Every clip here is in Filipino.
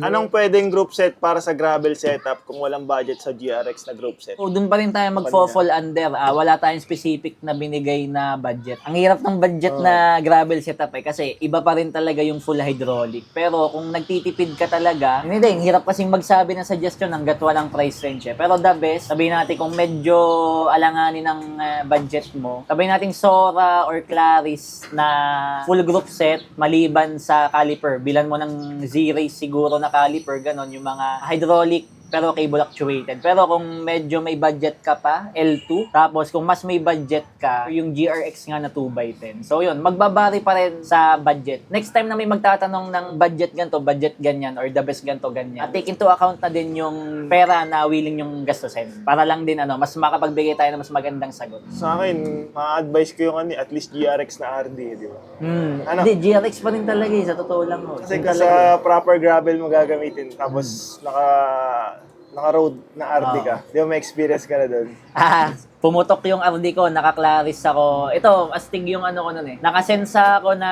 Anong pwedeng group set para sa gravel setup kung walang budget sa GRX na group set? So, doon pa rin tayo mag-fall under. Wala tayong specific na binigay na budget. Ang hirap ng budget na gravel setup kasi iba pa rin talaga yung full hydraulic. Pero kung nagtitipid ka talaga, hindi, hirap kasing magsabi ng suggestion hanggat walang price range. Pero the best, sabihin natin kung medyo alanganin ng budget mo, sabihin natin Sora or Claris na full group set, maliban sa caliper. Bilan mo ng Z-Race siguro na caliper, ganon, yung mga hydraulic pero cable actuated. Pero kung medyo may budget ka pa, L2. Tapos kung mas may budget ka, yung GRX nga na 2x10. So yun, magbabari pa rin sa budget. Next time na may magtatanong ng budget ganito, budget ganyan, or the best ganito, ganyan, take into account na din yung pera na willing yung gastusin. Para lang din mas makapagbigay tayo ng mas magandang sagot. Sa akin, ma-advise ko yung at least GRX na RD, di ba? Ano? Hindi, GRX pa rin talaga sa totoo lang. Kasi sa proper gravel mo gagamitin, tapos naka-road na RD ka. Di ba may experience ka na doon? Pumutok yung RD ko, naka-Claris ako. Ito, astig yung ko nun Nakasensa ako na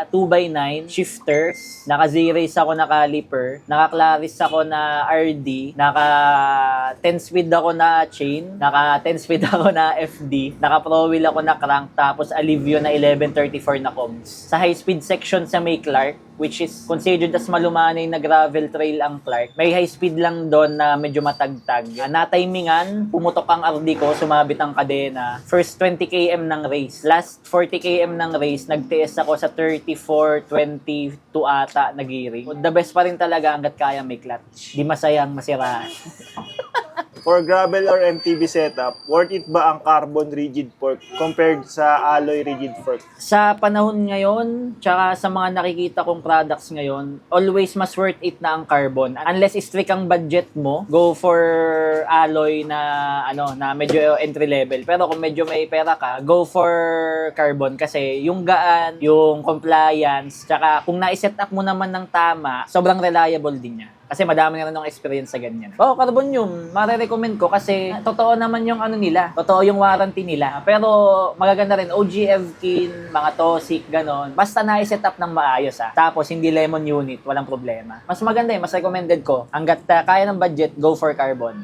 2x9, shifters, naka-Z-Race ako na caliper, naka-Claris ako na RD, naka-10-speed ako na chain, naka-10-speed ako na FD, naka-Pro Wheel ako na crank, tapos Alivio na 1134 na cogs. Sa high-speed section sa may Clark, which is considered as malumanay na gravel trail ang Clark, may high-speed lang doon na medyo matagtag. Natimingan, pumutok ang RD ko, sumabit ang kadena. First 20 km ng race. Last 40 km ng race, nag-TS ako sa 34-22 ata na gearing. The best pa rin talaga hanggat kaya may clutch. Di masayang masiraan. For gravel or MTB setup, worth it ba ang carbon rigid fork compared sa alloy rigid fork? Sa panahon ngayon, tsaka sa mga nakikita kong products ngayon, always mas worth it na ang carbon. Unless strict ang budget mo, go for alloy na na medyo entry level. Pero kung medyo may pera ka, go for carbon kasi yung gaan, yung compliance, tsaka kung na-set up mo naman ng tama, sobrang reliable din niya. Kasi madami na rin ng experience sa ganyan. Carbon yung marirecommend ko kasi totoo naman yung nila. Totoo yung warranty nila. Pero magaganda rin, OGF kin, mga Tosik, ganon. Basta na-set up ng maayos Tapos hindi lemon unit, walang problema. Mas maganda mas recommended ko. Hanggat kaya ng budget, go for carbon.